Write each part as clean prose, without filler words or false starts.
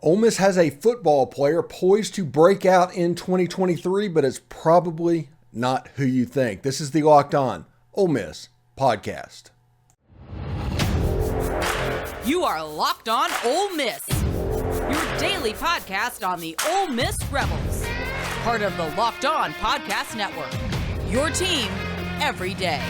Ole Miss has a football player poised to break out in 2023, but it's probably not who you think. This is the Locked On Ole Miss podcast. You are Locked On Ole Miss, your daily podcast on the Ole Miss Rebels, part of the Locked On Podcast Network, your team every day.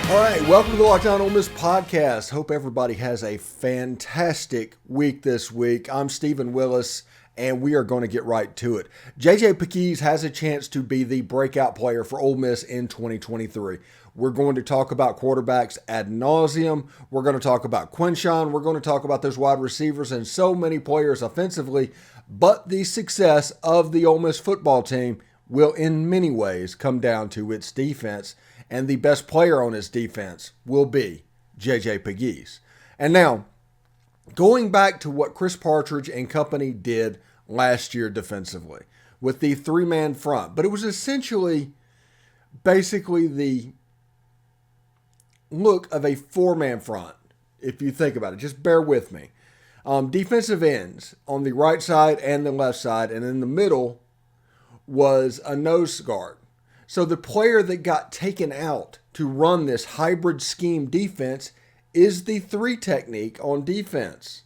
All right, welcome to the Locked On Ole Miss podcast. Hope everybody has a fantastic week this week. I'm Stephen Willis, and we are going to get right to it. Pegues has a chance to be the breakout player for Ole Miss in 2023. We're going to talk about quarterbacks ad nauseum. We're going to talk about Quinshawn. We're going to talk about those wide receivers and so many players offensively. But the success of the Ole Miss football team will in many ways come down to its defense. And the best player on his defense will be Pegues. And now, going back to what Chris Partridge and company did last year defensively with the three-man front, but it was essentially basically the look of a four-man front, if you think about it. Just bear with me. Defensive ends on the right side and the left side, and in the middle was a nose guard. So the player that got taken out to run this hybrid scheme defense is the three technique on defense.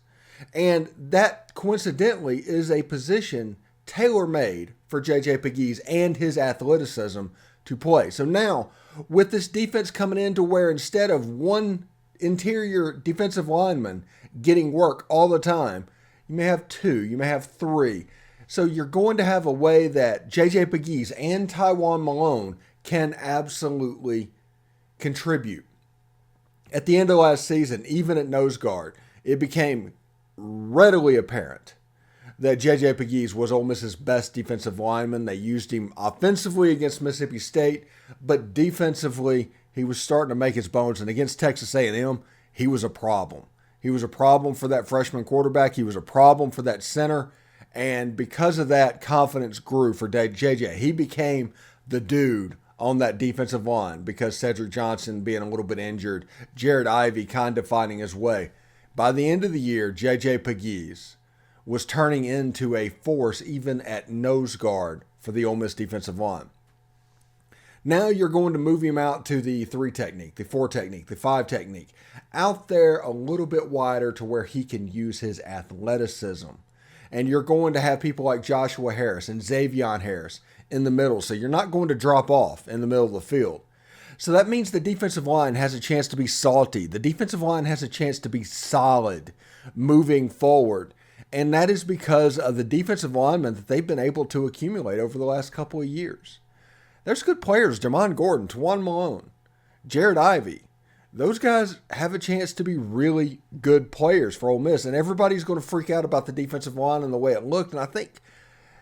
And that coincidentally is a position tailor-made for Pegues and his athleticism to play. So now with this defense coming in to where instead of one interior defensive lineman getting work all the time, you may have two, you may have three. So you're going to have a way that Pegues and Tywone Malone can absolutely contribute. At the end of last season, even at nose guard, it became readily apparent that Pegues was Ole Miss's best defensive lineman. They used him offensively against Mississippi State, but defensively, he was starting to make his bones. And against Texas A&M, he was a problem. He was a problem for that freshman quarterback. He was a problem for that center. And because of that, confidence grew for JJ. He became the dude on that defensive line because Cedric Johnson being a little bit injured, Jared Ivey kind of finding his way. By the end of the year, Pegues was turning into a force even at nose guard for the Ole Miss defensive line. Now you're going to move him out to the three technique, the four technique, the five technique, out there a little bit wider to where he can use his athleticism. And you're going to have people like Joshua Harris and Xavier Harris in the middle. So you're not going to drop off in the middle of the field. So that means the defensive line has a chance to be salty. The defensive line has a chance to be solid moving forward. And that is because of the defensive linemen that they've been able to accumulate over the last couple of years. There's good players, Jamon Gordon, Tywone Malone, Jared Ivey. Those guys have a chance to be really good players for Ole Miss, and everybody's going to freak out about the defensive line and the way it looked. And I think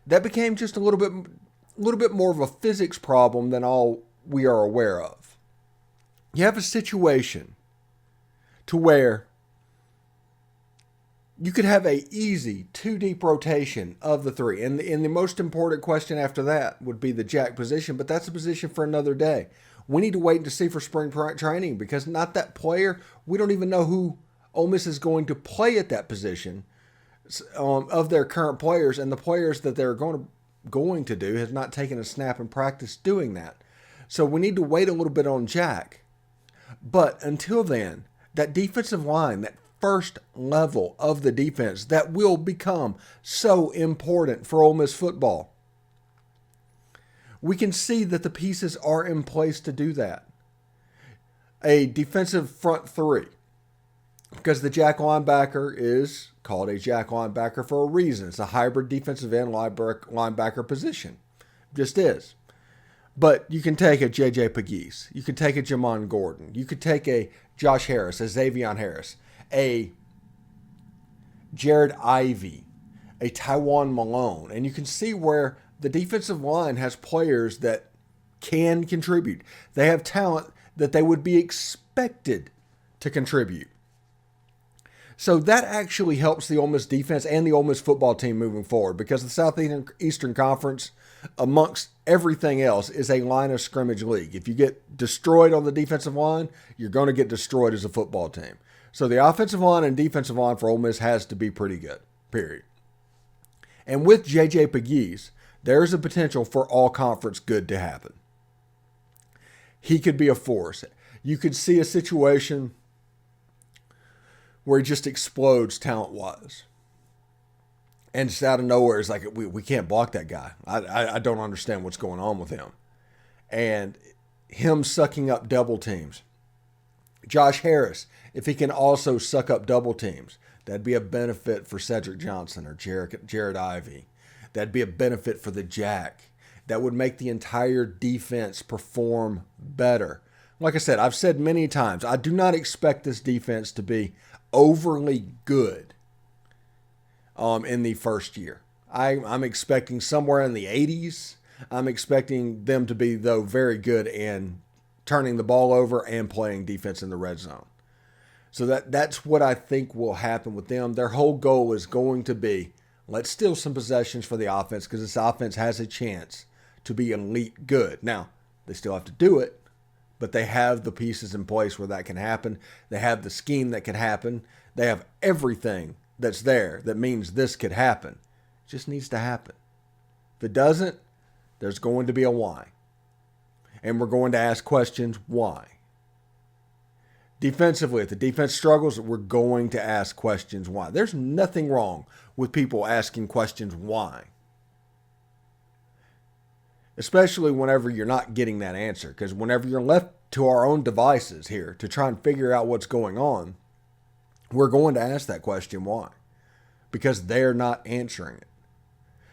that became just a little bit more of a physics problem than all we are aware of. You have a situation to where you could have a easy two-deep rotation of the three, and the most important question after that would be the jack position, but that's a position for another day. We need to wait to see for spring training because not that player. We don't even know who Ole Miss is going to play at that position of their current players, and the players that they're going to do has not taken a snap in practice doing that. So we need to wait a little bit on Jack. But until then, that defensive line, that first level of the defense that will become so important for Ole Miss football. We can see that the pieces are in place to do that. A defensive front three, because the jack linebacker is called a jack linebacker for a reason. It's a hybrid defensive end linebacker position. Just is. But you can take a Pegues. You can take a Jamon Gordon. You could take a Josh Harris, a Xavier Harris, a Jared Ivey, a Tywone Malone. And you can see where the defensive line has players that can contribute. They have talent that they would be expected to contribute. So that actually helps the Ole Miss defense and the Ole Miss football team moving forward because the Southeastern Conference, amongst everything else is a line of scrimmage league. If you get destroyed on the defensive line, you're going to get destroyed as a football team. So the offensive line and defensive line for Ole Miss has to be pretty good, period. And with J.J. Pegues, there's a potential for all conference good to happen. He could be a force. You could see a situation where he just explodes talent-wise. And just out of nowhere, it's like, we can't block that guy. I don't understand what's going on with him. And him sucking up double teams. Josh Harris, if he can also suck up double teams, that'd be a benefit for Cedric Johnson or Jared Ivey. That'd be a benefit for the Jack. That would make the entire defense perform better. Like I said, I've said many times, I do not expect this defense to be overly good in the first year. I'm expecting somewhere in the 80s. I'm expecting them to be, though, very good in turning the ball over and playing defense in the red zone. So that's what I think will happen with them. Their whole goal is going to be, let's steal some possessions for the offense because this offense has a chance to be elite good. Now, they still have to do it, but they have the pieces in place where that can happen. They have the scheme that can happen. They have everything that's there that means this could happen. It just needs to happen. If it doesn't, there's going to be a why. And we're going to ask questions, why? Defensively, if the defense struggles, we're going to ask questions, why? There's nothing wrong with people asking questions, why? Especially whenever you're not getting that answer. Because whenever you're left to our own devices here to try and figure out what's going on, we're going to ask that question, why? Because they're not answering it.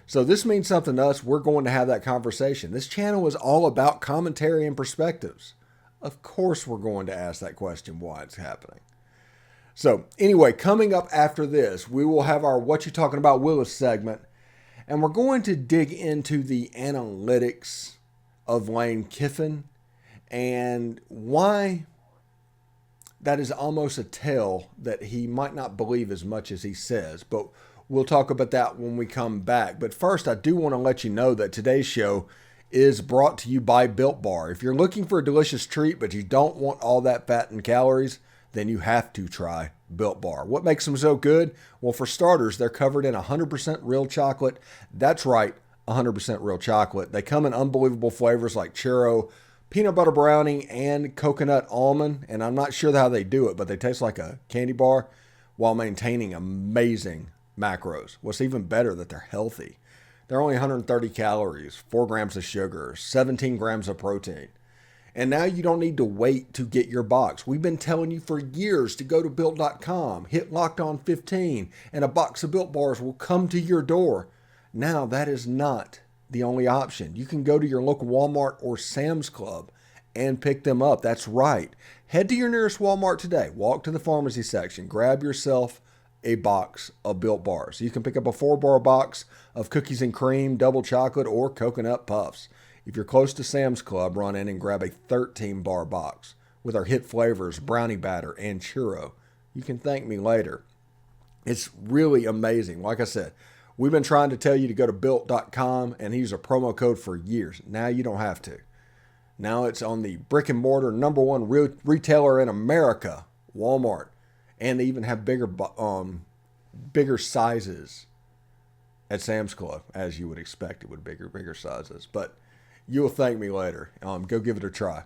So this means something to us. We're going to have that conversation. This channel is all about commentary and perspectives. Of course we're going to ask that question, why it's happening. So anyway, coming up after this, we will have our What You Talking About Willis segment. And we're going to dig into the analytics of Lane Kiffin and why that is almost a tell that he might not believe as much as he says. But we'll talk about that when we come back. But first, I do want to let you know that today's show is brought to you by Built Bar. If you're looking for a delicious treat, but you don't want all that fat and calories, then you have to try Built Bar. What makes them so good? Well, for starters, they're covered in 100% real chocolate. That's right, 100% real chocolate. They come in unbelievable flavors like churro, peanut butter brownie, and coconut almond. And I'm not sure how they do it, but they taste like a candy bar while maintaining amazing macros. What's even better, that they're healthy. They're only 130 calories, 4 grams of sugar, 17 grams of protein. And now you don't need to wait to get your box. We've been telling you for years to go to Built.com, hit Locked On 15, and a box of Built Bars will come to your door. Now that is not the only option. You can go to your local Walmart or Sam's Club and pick them up. That's right. Head to your nearest Walmart today. Walk to the pharmacy section. Grab yourself a box of Built Bars. You can pick up a 4-bar box of cookies and cream, double chocolate, or coconut puffs. If you're close to Sam's Club, run in and grab a 13-bar box with our hit flavors, brownie batter, and churro. You can thank me later. It's really amazing. Like I said, we've been trying to tell you to go to Built.com and use a promo code for years. Now you don't have to. Now it's on the brick and mortar #1 retailer in America, Walmart. And they even have bigger sizes at Sam's Club, as you would expect. It would bigger sizes. But you'll thank me later. Go give it a try.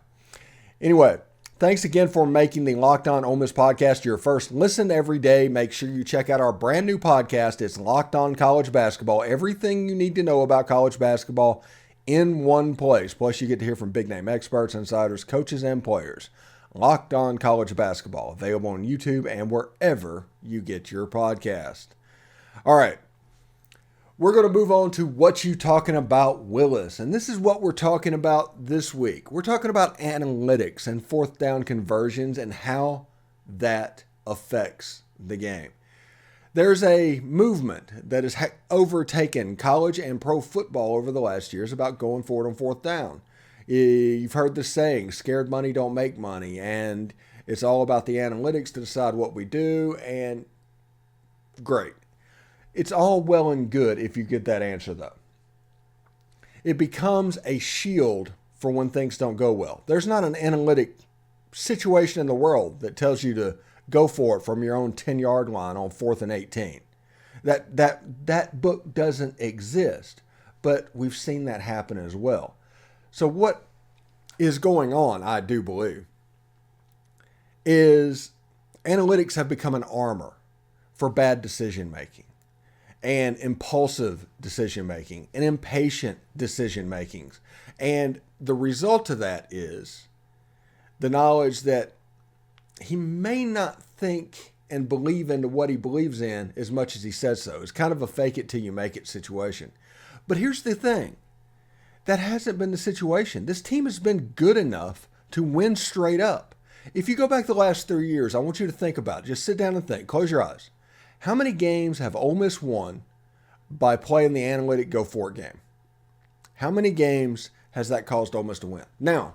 Anyway, thanks again for making the Locked On Ole Miss podcast your first listen every day. Make sure you check out our brand new podcast. It's Locked On College Basketball. Everything you need to know about college basketball in one place. Plus, you get to hear from big name experts, insiders, coaches, and players. Locked On College Basketball, available on YouTube and wherever you get your podcast. All right, we're going to move on to What You Talking About Willis, and this is what we're talking about this week. We're talking about analytics and fourth down conversions and how that affects the game. There's a movement that has overtaken college and pro football over the last years about going forward on fourth down. You've heard the saying, scared money don't make money, and it's all about the analytics to decide what we do, and great. It's all well and good if you get that answer, though. it becomes a shield for when things don't go well. There's not an analytic situation in the world that tells you to go for it from your own 10-yard line on 4th and 18. That book doesn't exist, but we've seen that happen as well. So what is going on, I do believe, is analytics have become an armor for bad decision making and impulsive decision making and impatient decision makings. And the result of that is the knowledge that he may not think and believe into what he believes in as much as he says so. It's kind of a fake it till you make it situation. But here's the thing. That hasn't been the situation. This team has been good enough to win straight up. If you go back the last 3 years, I want you to think about it. Just sit down and think. Close your eyes. How many games have Ole Miss won by playing the analytic go-for-it game? How many games has that caused Ole Miss to win? Now,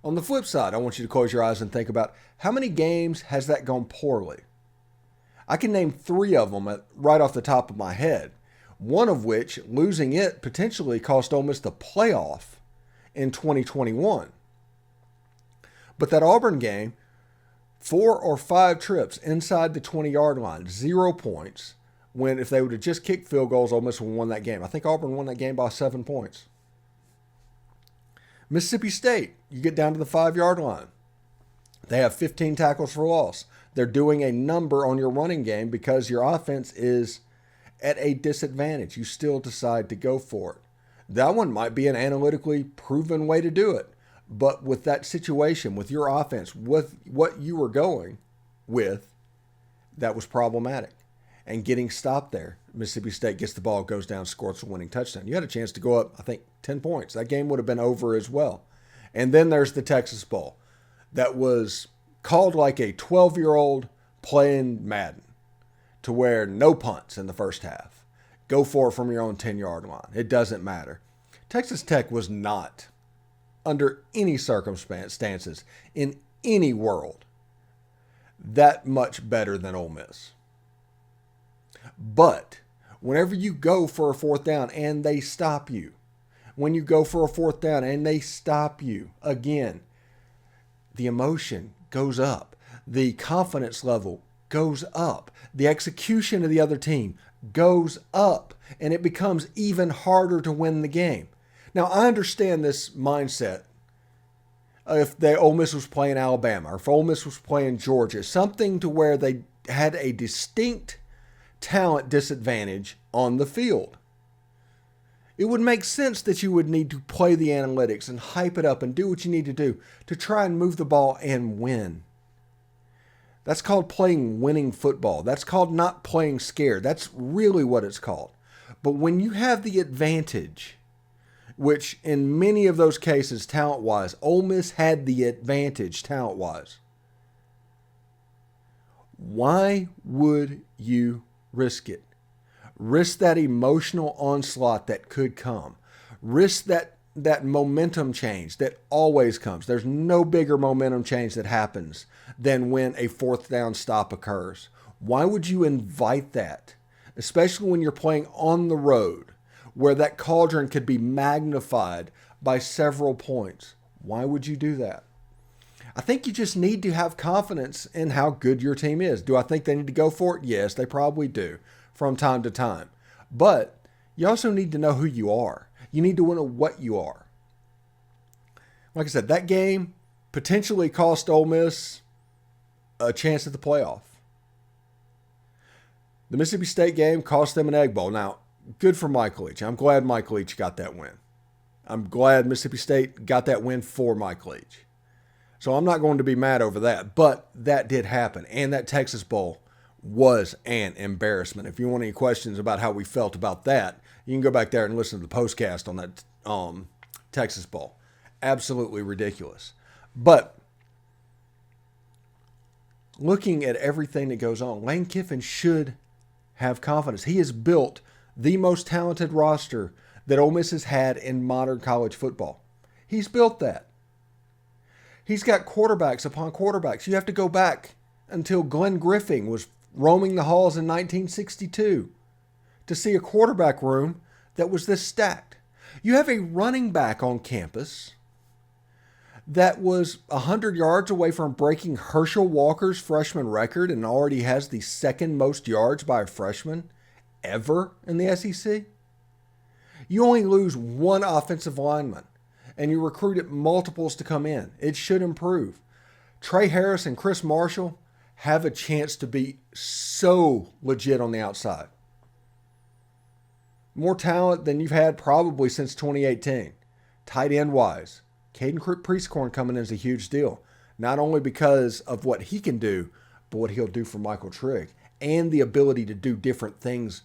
on the flip side, I want you to close your eyes and think about how many games has that gone poorly? I can name 3 of them right off the top of my head. One of which, losing it, potentially cost Ole Miss the playoff in 2021. But that Auburn game, 4 or 5 trips inside the 20-yard line, 0 points, when if they would have just kicked field goals, Ole Miss would have won that game. I think Auburn won that game by 7 points. Mississippi State, you get down to the 5-yard line. They have 15 tackles for loss. They're doing a number on your running game because your offense is at a disadvantage. You still decide to go for it. That one might be an analytically proven way to do it. But with that situation, with your offense, with what you were going with, that was problematic. And getting stopped there, Mississippi State gets the ball, goes down, scores a winning touchdown. You had a chance to go up, I think, 10 points. That game would have been over as well. And then there's the Texas Bowl that was called like a 12-year-old playing Madden, to where no punts in the first half. Go for it from your own 10-yard line. It doesn't matter. Texas Tech was not, under any circumstances, in any world, that much better than Ole Miss. But whenever you go for a 4th down and they stop you, when you go for a 4th down and they stop you, again, the emotion goes up. The confidence level goes up. The execution of the other team goes up. And it becomes even harder to win the game. Now, I understand this mindset. If Ole Miss was playing Alabama, or if Ole Miss was playing Georgia, something to where they had a distinct talent disadvantage on the field. It would make sense that you would need to play the analytics and hype it up and do what you need to do to try and move the ball and win. That's called playing winning football. That's called not playing scared. That's really what it's called. But when you have the advantage, which in many of those cases, talent-wise, Ole Miss had the advantage talent-wise, why would you risk it? Risk that emotional onslaught that could come. Risk that momentum change that always comes. There's no bigger momentum change that happens than when a 4th down stop occurs. Why would you invite that? Especially when you're playing on the road, where that cauldron could be magnified by several points. Why would you do that? I think you just need to have confidence in how good your team is. Do I think they need to go for it? Yes, they probably do from time to time. But you also need to know who you are. You need to know what you are. Like I said, that game potentially cost Ole Miss a chance at the playoff. The Mississippi State game cost them an Egg Bowl. Now, good for Mike Leach. I'm glad Mike Leach got that win. I'm glad Mississippi State got that win for Mike Leach. So I'm not going to be mad over that. But that did happen. And that Texas Bowl was an embarrassment. If you want any questions about how we felt about that, you can go back there and listen to the postcast on that Texas Bowl. Absolutely ridiculous. But looking at everything that goes on, Lane Kiffin should have confidence. He has built the most talented roster that Ole Miss has had in modern college football. He's built that. He's got quarterbacks upon quarterbacks. You have to go back until Glenn Griffin was roaming the halls in 1962 to see a quarterback room that was this stacked. You have a running back on campus that was 100 yards away from breaking Herschel Walker's freshman record and already has the second most yards by a freshman ever in the SEC. You only lose one offensive lineman, and you recruited multiples to come in. It should improve. Trey Harris and Chris Marshall have a chance to be so legit on the outside. More talent than you've had probably since 2018. Tight end wise. Caden Priestcorn coming in is a huge deal. Not only because of what he can do, but what he'll do for Michael Trigg. And the ability to do different things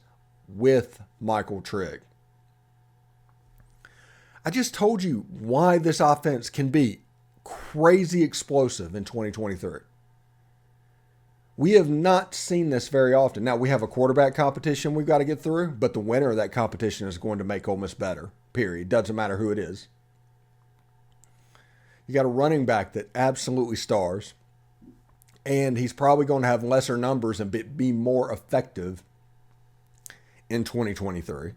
with Michael Trigg. I just told you why this offense can be crazy explosive in 2023. We have not seen this very often. Now, we have a quarterback competition we've got to get through, but the winner of that competition is going to make Ole Miss better, period. Doesn't matter who it is. You got a running back that absolutely stars, and he's probably going to have lesser numbers and be more effective in 2023.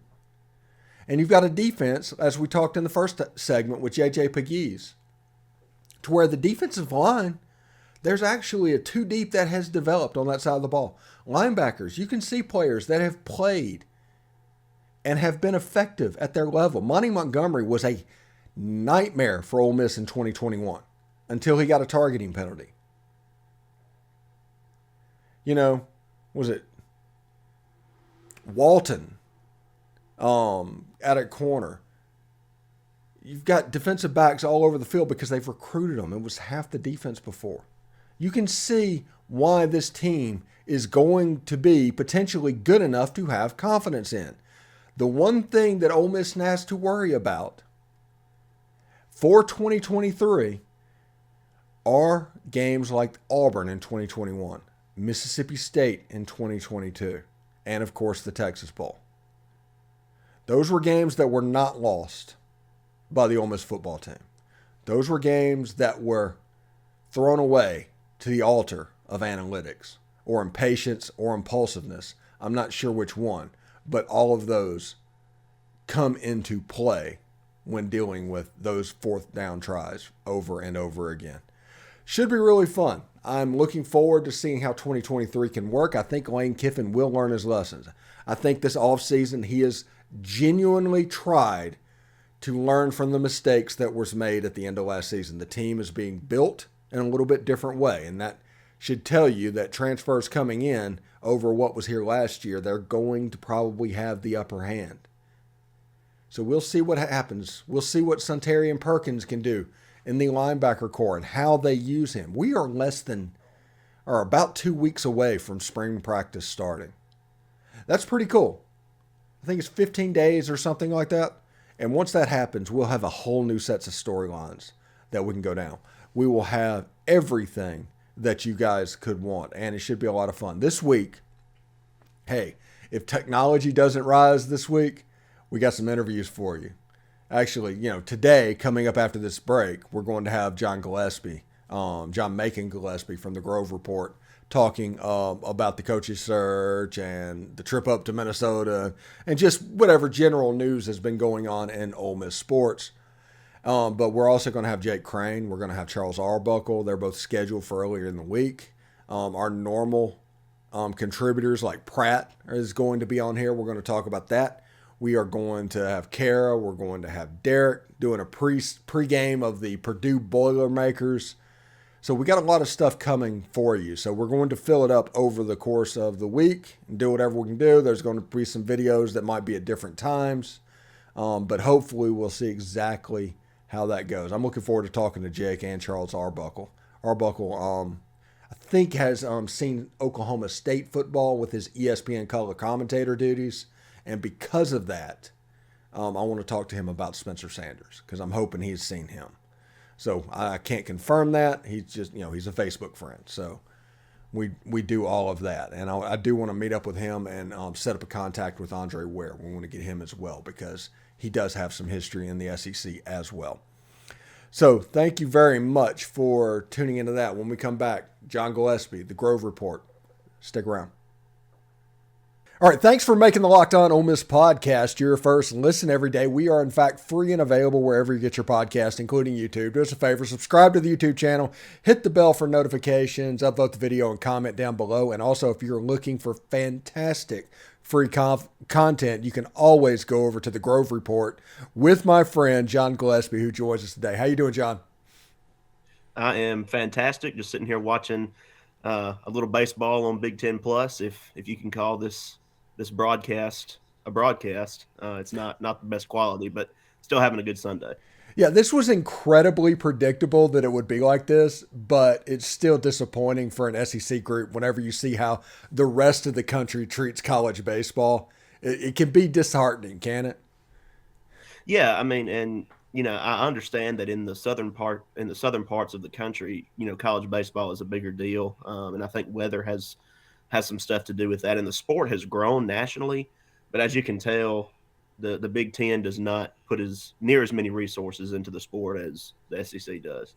And you've got a defense, as we talked in the first segment with J.J. Pegues, to where the defensive line, there's actually a two deep that has developed on that side of the ball. Linebackers, you can see players that have played and have been effective at their level. Monty Montgomery was a nightmare for Ole Miss in 2021 until he got a targeting penalty. You know, was it Walton at a corner? You've got defensive backs all over the field because they've recruited them. It was half the defense before. You can see why this team is going to be potentially good enough to have confidence in. The one thing that Ole Miss has to worry about for 2023 are games like Auburn in 2021, Mississippi State in 2022, and of course the Texas Bowl. Those were games that were not lost by the Ole Miss football team. Those were games that were thrown away to the altar of analytics or impatience or impulsiveness. I'm not sure which one, but all of those come into play when dealing with those fourth down tries over and over again. Should be really fun. I'm looking forward to seeing how 2023 can work. I think Lane Kiffin will learn his lessons. I think this offseason he has genuinely tried to learn from the mistakes that was made at the end of last season. The team is being built in a little bit different way, and that should tell you that transfers coming in over what was here last year, they're going to probably have the upper hand. So we'll see what happens. We'll see what Suntarian Perkins can do in the linebacker core and how they use him. We are about 2 weeks away from spring practice starting. That's pretty cool. I think it's 15 days or something like that. And once that happens, we'll have a whole new sets of storylines that we can go down. We will have everything that you guys could want, and it should be a lot of fun. This week, hey, if technology doesn't rise this week, we got some interviews for you. Actually, today, coming up after this break, we're going to have John Macon Gillespie from the Grove Report talking about the coaching search and the trip up to Minnesota and just whatever general news has been going on in Ole Miss sports. But we're also going to have Jake Crane. We're going to have Charles Arbuckle. They're both scheduled for earlier in the week. Our normal contributors like Pratt is going to be on here. We're going to talk about that. We are going to have Kara. We're going to have Derek doing a pregame of the Purdue Boilermakers. So we got a lot of stuff coming for you. So we're going to fill it up over the course of the week and do whatever we can do. There's going to be some videos that might be at different times. But hopefully we'll see exactly how that goes. I'm looking forward to talking to Jake and Charles Arbuckle. Arbuckle, I think, has seen Oklahoma State football with his ESPN color commentator duties. And because of that, I want to talk to him about Spencer Sanders because I'm hoping he's seen him. So I can't confirm that. He's just, he's a Facebook friend. So we do all of that. And I do want to meet up with him and set up a contact with Andre Ware. We want to get him as well because he does have some history in the SEC as well. So thank you very much for tuning into that. When we come back, John Gillespie, the Grove Report. Stick around. All right, thanks for making the Locked On Ole Miss podcast your first listen every day. We are, in fact, free and available wherever you get your podcast, including YouTube. Do us a favor, subscribe to the YouTube channel, hit the bell for notifications, upvote the video, and comment down below. And also, if you're looking for fantastic free content, you can always go over to the Grove Report with my friend John Gillespie, who joins us today. How you doing, John? I am fantastic. Just sitting here watching a little baseball on Big Ten Plus, if you can call this broadcast a broadcast. It's not the best quality, but still having a good Sunday. Yeah, this was incredibly predictable that it would be like this, but it's still disappointing for an SEC group whenever you see how the rest of the country treats college baseball. It can be disheartening, can it? Yeah, I mean, and I understand that in the southern parts of the country, college baseball is a bigger deal, and I think weather has some stuff to do with that. And the sport has grown nationally, but as you can tell, the Big Ten does not put near as many resources into the sport as the SEC does.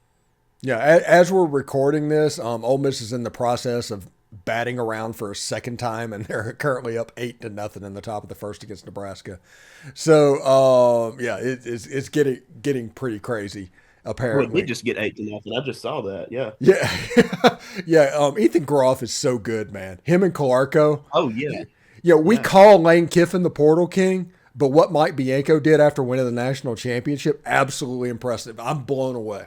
Yeah, as we're recording this, Ole Miss is in the process of batting around for a second time, and they're currently up 8-0 in the top of the first against Nebraska. So, it's getting pretty crazy. Apparently, we just get 8-0. I just saw that. Yeah. Yeah. Ethan Groff is so good, man. Him and Calarco. Oh yeah. Yeah. We call Lane Kiffin the Portal King, but what Mike Bianco did after winning the national championship, absolutely impressive. I'm blown away.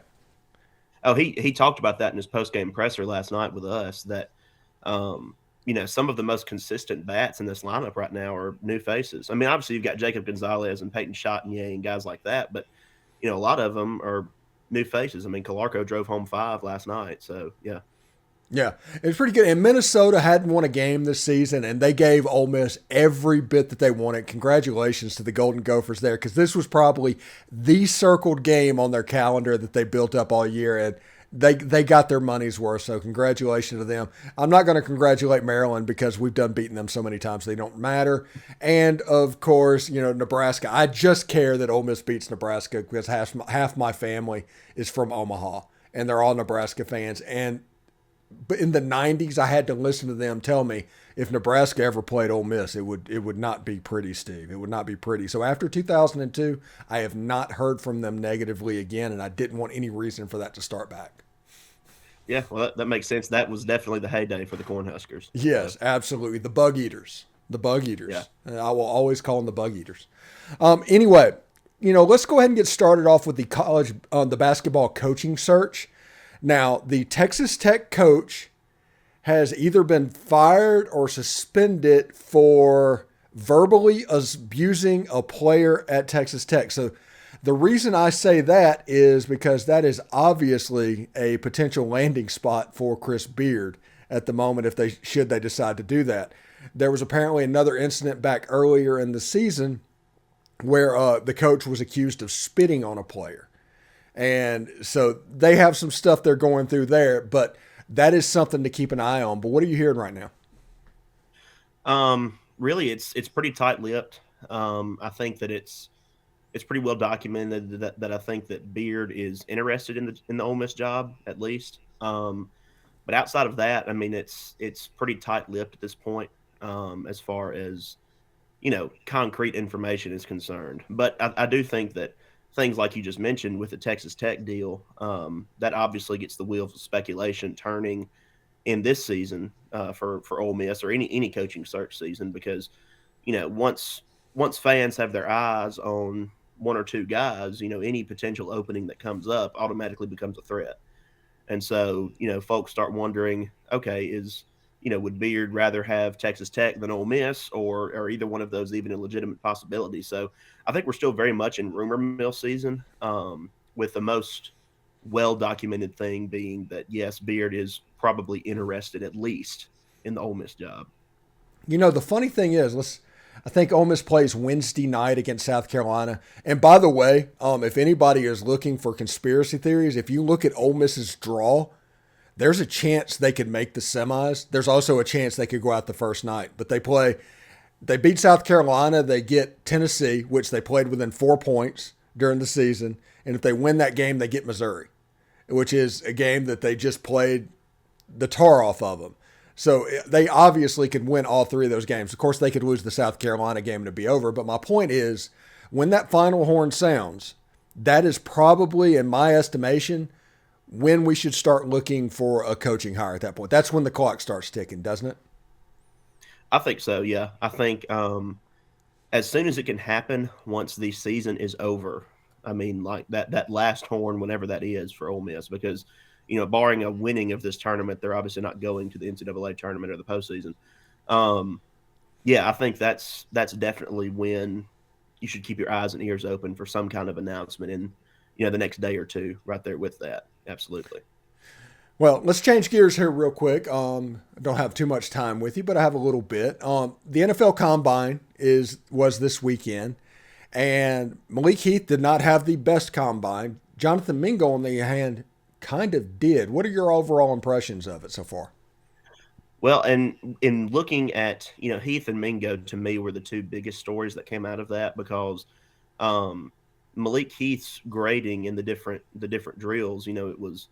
Oh, he talked about that in his post-game presser last night with us. That some of the most consistent bats in this lineup right now are new faces. I mean, obviously you've got Jacob Gonzalez and Peyton Chatagnier and guys like that, but a lot of them are new faces. I mean, Calarco drove home 5 last night, so yeah. Yeah, it's pretty good. And Minnesota hadn't won a game this season, and they gave Ole Miss every bit that they wanted. Congratulations to the Golden Gophers there, because this was probably the circled game on their calendar that they built up all year, and they got their money's worth, so congratulations to them. I'm not going to congratulate Maryland because we've done beating them so many times they don't matter. And, of course, Nebraska. I just care that Ole Miss beats Nebraska because half my family is from Omaha, and they're all Nebraska fans. But in the 90s, I had to listen to them tell me if Nebraska ever played Ole Miss, it would not be pretty, Steve. It would not be pretty. So after 2002, I have not heard from them negatively again, and I didn't want any reason for that to start back. Yeah, well, that makes sense. That was definitely the heyday for the Cornhuskers. Yes, absolutely. The Bug Eaters. The Bug Eaters. Yeah. I will always call them the Bug Eaters. Anyway, let's go ahead and get started off with the basketball coaching search. Now, the Texas Tech coach has either been fired or suspended for verbally abusing a player at Texas Tech. So the reason I say that is because that is obviously a potential landing spot for Chris Beard at the moment if they decide to do that. There was apparently another incident back earlier in the season where the coach was accused of spitting on a player. And so they have some stuff they're going through there, but that is something to keep an eye on. But what are you hearing right now? Really, it's pretty tight-lipped. I think that it's pretty well documented that I think that Beard is interested in the Ole Miss job at least. But outside of that, I mean, it's pretty tight-lipped at this point as far as concrete information is concerned. But I do think that things like you just mentioned with the Texas Tech deal, that obviously gets the wheels of speculation turning in this season for Ole Miss or any coaching search season, because once fans have their eyes on one or two guys, any potential opening that comes up automatically becomes a threat. And so folks start wondering, okay, would Beard rather have Texas Tech than Ole Miss, or either one of those even a legitimate possibility? So I think we're still very much in rumor mill season, with the most well-documented thing being that, yes, Beard is probably interested at least in the Ole Miss job. The funny thing is, I think Ole Miss plays Wednesday night against South Carolina. And by the way, if anybody is looking for conspiracy theories, if you look at Ole Miss's draw, there's a chance they could make the semis. There's also a chance they could go out the first night. But they beat South Carolina. They get Tennessee, which they played within 4 points during the season. And if they win that game, they get Missouri, which is a game that they just played the tar off of them. So they obviously could win all three of those games. Of course, they could lose the South Carolina game and it'd be over. But my point is, when that final horn sounds, that is probably, in my estimation, when we should start looking for a coaching hire at that point. That's when the clock starts ticking, doesn't it? I think so, yeah. I think as soon as it can happen once the season is over, I mean, like that last horn, whenever that is for Ole Miss, because, barring a winning of this tournament, they're obviously not going to the NCAA tournament or the postseason. Yeah, I think that's definitely when you should keep your eyes and ears open for some kind of announcement in, the next day or two right there with that. Absolutely. Well, let's change gears here real quick. I don't have too much time with you, but I have a little bit. The NFL Combine was this weekend, and Malik Heath did not have the best combine. Jonathan Mingo, on the other hand, kind of did. What are your overall impressions of it so far? Well, and in looking at, Heath and Mingo, to me, were the two biggest stories that came out of that, because Malik Heath's grading in the different drills, it was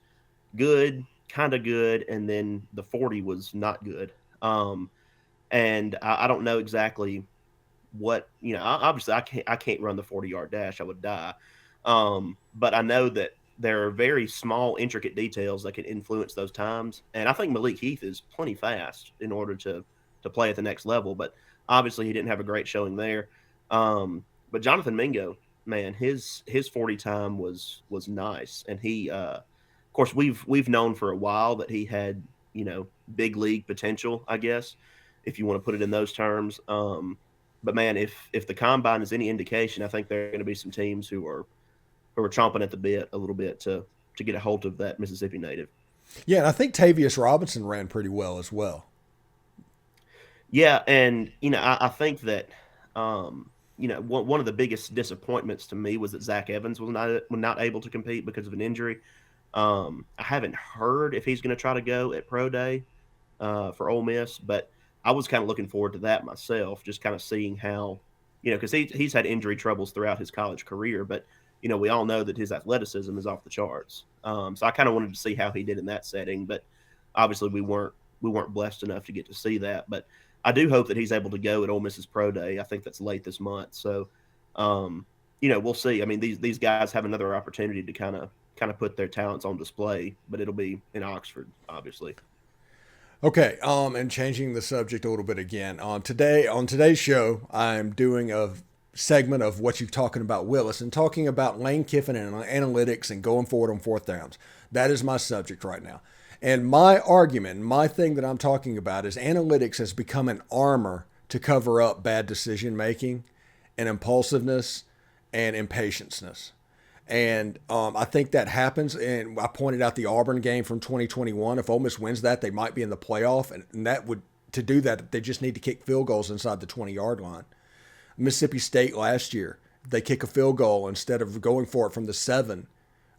good, kind of good, and then the 40 was not good. And I don't know exactly what, obviously I can't run the 40-yard dash. I would die. But I know that there are very small, intricate details that can influence those times. And I think Malik Heath is plenty fast in order to play at the next level. But obviously he didn't have a great showing there. But Jonathan Mingo, man, his 40 time was nice. And he, of course, we've known for a while that he had, big league potential, I guess, if you want to put it in those terms. But man, if the combine is any indication, I think there are going to be some teams who are chomping at the bit a little bit to get a hold of that Mississippi native. Yeah, and I think Tavius Robinson ran pretty well as well. Yeah, and I think that one of the biggest disappointments to me was that Zach Evans was not able to compete because of an injury. I haven't heard if he's going to try to go at Pro Day for Ole Miss, but I was kind of looking forward to that myself, just kind of seeing how, because he's had injury troubles throughout his college career, but we all know that his athleticism is off the charts. So I kind of wanted to see how he did in that setting, but obviously we weren't blessed enough to get to see that. But I do hope that he's able to go at Ole Miss's Pro Day. I think that's late this month. So, we'll see. I mean, these guys have another opportunity to kind of put their talents on display, but it'll be in Oxford, obviously. Okay, and changing the subject a little bit again. On today's show, I'm doing a segment of what you're talking about Willis and talking about Lane Kiffin and analytics and going forward on fourth downs. That is my subject right now. And my argument, my thing that I'm talking about is analytics has become an armor to cover up bad decision making and impulsiveness and impatience. And I think that happens. And I pointed out the Auburn game from 2021. If Ole Miss wins that, they might be in the playoff. And that would, to do that, they just need to kick field goals inside the 20-yard line. Mississippi State last year, they kick a field goal instead of going for it from the 7.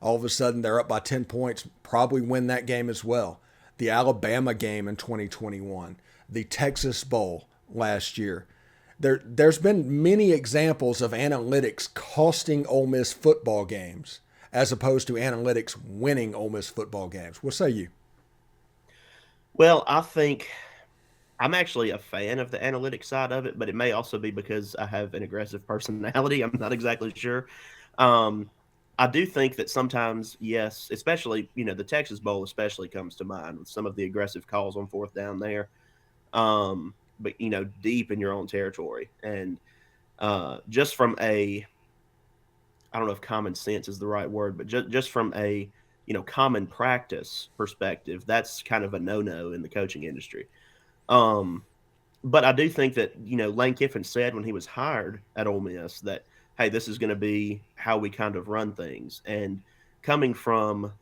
All of a sudden, they're up by 10 points, probably win that game as well. The Alabama game in 2021, the Texas Bowl last year. There's been many examples of analytics costing Ole Miss football games as opposed to analytics winning Ole Miss football games. What say you? Well, I think I'm actually a fan of the analytics side of it, but it may also be because I have an aggressive personality. I'm not exactly sure. I do think that sometimes, yes, especially, the Texas Bowl especially comes to mind with some of the aggressive calls on fourth down there. But, deep in your own territory. And just from I don't know if common sense is the right word, but just from a, common practice perspective, that's kind of a no-no in the coaching industry. But I do think that, Lane Kiffin said when he was hired at Ole Miss that, hey, this is going to be how we kind of run things. And coming from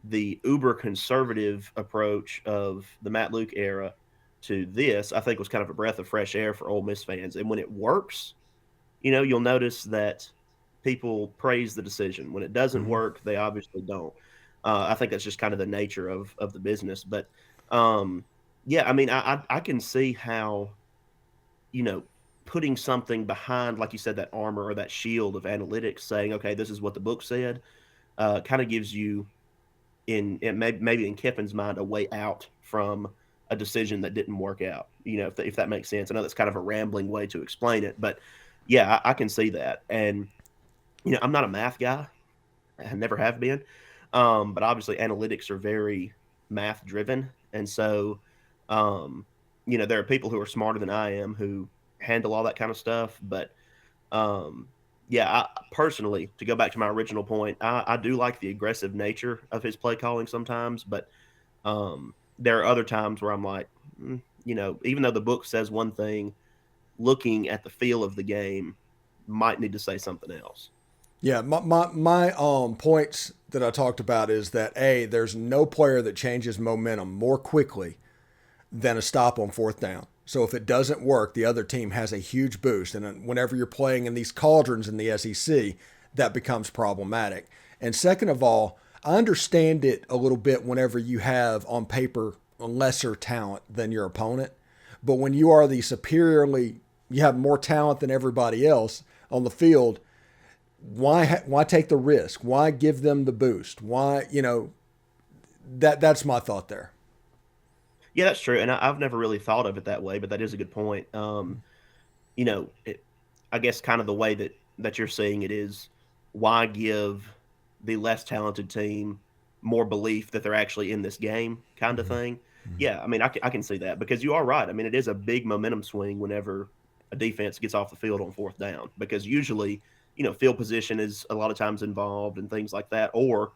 the uber conservative approach of the Matt Luke era to this, I think was kind of a breath of fresh air for Ole Miss fans. And when it works, you'll notice that people praise the decision. When it doesn't work, they obviously don't. I think that's just kind of the nature of the business. But, yeah, I mean, I can see how, putting something behind, like you said, that armor or that shield of analytics saying, okay, this is what the book said, kind of gives you maybe in Kiffin's mind a way out from a decision that didn't work out. If that makes sense. I know that's kind of a rambling way to explain it, but yeah, I can see that. And I'm not a math guy. I never have been. But obviously analytics are very math driven. And so, there are people who are smarter than I am who handle all that kind of stuff. But, I personally, to go back to my original point, I do like the aggressive nature of his play calling sometimes, but, there are other times where I'm like, even though the book says one thing, looking at the feel of the game might need to say something else. Yeah, my points that I talked about is that there's no player that changes momentum more quickly than a stop on fourth down. So if it doesn't work, the other team has a huge boost. And whenever you're playing in these cauldrons in the SEC, that becomes problematic. And second of all, I understand it a little bit whenever you have on paper a lesser talent than your opponent. But when you are you have more talent than everybody else on the field, why take the risk? Why give them the boost? Why, that's my thought there. Yeah, that's true. And I've never really thought of it that way, but that is a good point. I guess kind of the way that you're seeing it is, why give the less talented team more belief that they're actually in this game kind of thing. Mm-hmm. Yeah, I mean, I can see that, because you are right. I mean, it is a big momentum swing whenever a defense gets off the field on fourth down, because usually, field position is a lot of times involved and things like that, or,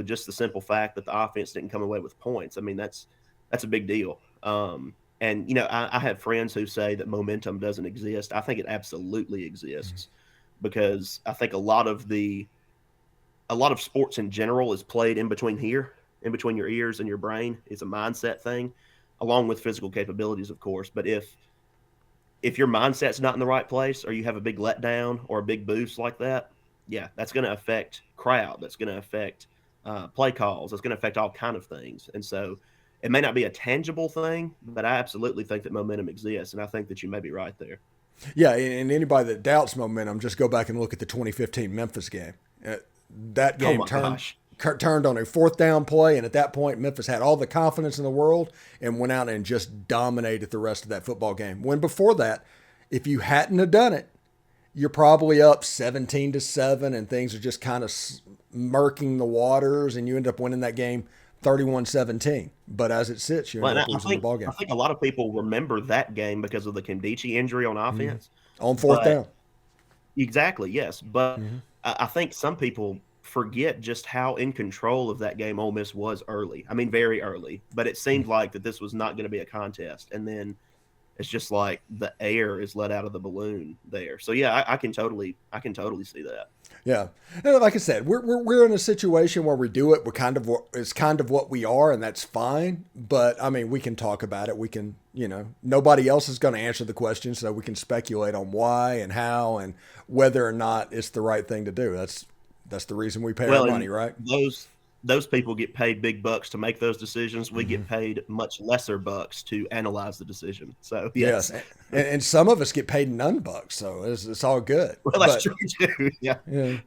just the simple fact that the offense didn't come away with points. I mean, that's a big deal. And, I have friends who say that momentum doesn't exist. I think it absolutely exists, because I think a lot of sports in general is played in between your ears and your brain. It's a mindset thing, along with physical capabilities, of course. But if your mindset's not in the right place, or you have a big letdown or a big boost like that, yeah, that's going to affect crowd. That's going to affect play calls. That's going to affect all kind of things. And so it may not be a tangible thing, but I absolutely think that momentum exists. And I think that you may be right there. Yeah. And anybody that doubts momentum, just go back and look at the 2015 Memphis game. That game turned on a fourth down play, and at that point, Memphis had all the confidence in the world and went out and just dominated the rest of that football game. When before that, if you hadn't have done it, you're probably up 17-7, and things are just kind of murking the waters, and you end up winning that game 31-17. But as it sits, you end up losing the ball game. I think a lot of people remember that game because of the Kimdichie injury on offense. On fourth down. Exactly, yes. But I think some people forget just how in control of that game Ole Miss was early. I mean, very early. But it seemed like that this was not going to be a contest. And then it's just like the air is let out of the balloon there. So, yeah, I can totally see that. Yeah. And like I said, we're in a situation where we do it. It's kind of what we are, and that's fine. But, I mean, we can talk about it. We can, nobody else is going to answer the question, so we can speculate on why and how and whether or not it's the right thing to do. That's the reason we pay our money, right? Those people get paid big bucks to make those decisions. We get paid much lesser bucks to analyze the decision. So yes. And some of us get paid none bucks, so it's all good. Well, that's true too. Yeah.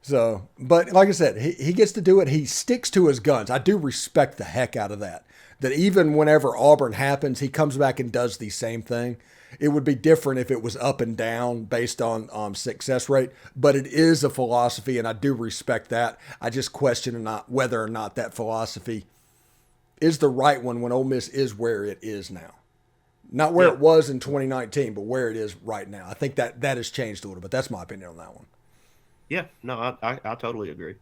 So, but like I said, he gets to do it. He sticks to his guns. I do respect the heck out of that. That even whenever Auburn happens, he comes back and does the same thing. It would be different if it was up and down based on success rate, but it is a philosophy, and I do respect that. I just question whether or not that philosophy is the right one when Ole Miss is where it is now. Not where it was in 2019, but where it is right now. I think that has changed a little bit. That's my opinion on that one. Yeah, no, I totally agree.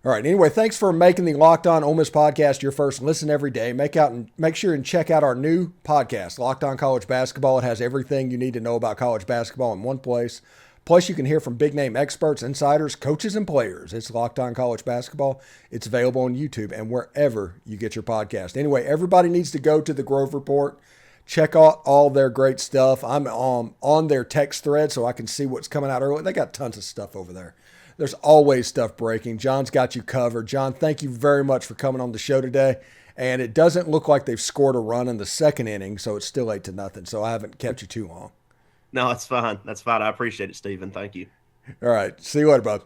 All right. Anyway, thanks for making the Locked On Ole Miss podcast your first listen every day. Make sure and check out our new podcast, Locked On College Basketball. It has everything you need to know about college basketball in one place. Plus, you can hear from big-name experts, insiders, coaches, and players. It's Locked On College Basketball. It's available on YouTube and wherever you get your podcast. Anyway, everybody needs to go to the Grove Report. Check out all their great stuff. I'm on their text thread so I can see what's coming out early. They got tons of stuff over there. There's always stuff breaking. John's got you covered. John, thank you very much for coming on the show today. And it doesn't look like they've scored a run in the second inning, so it's still 8-0. So I haven't kept you too long. No, that's fine. That's fine. I appreciate it, Stephen. Thank you. All right. See you later, bud.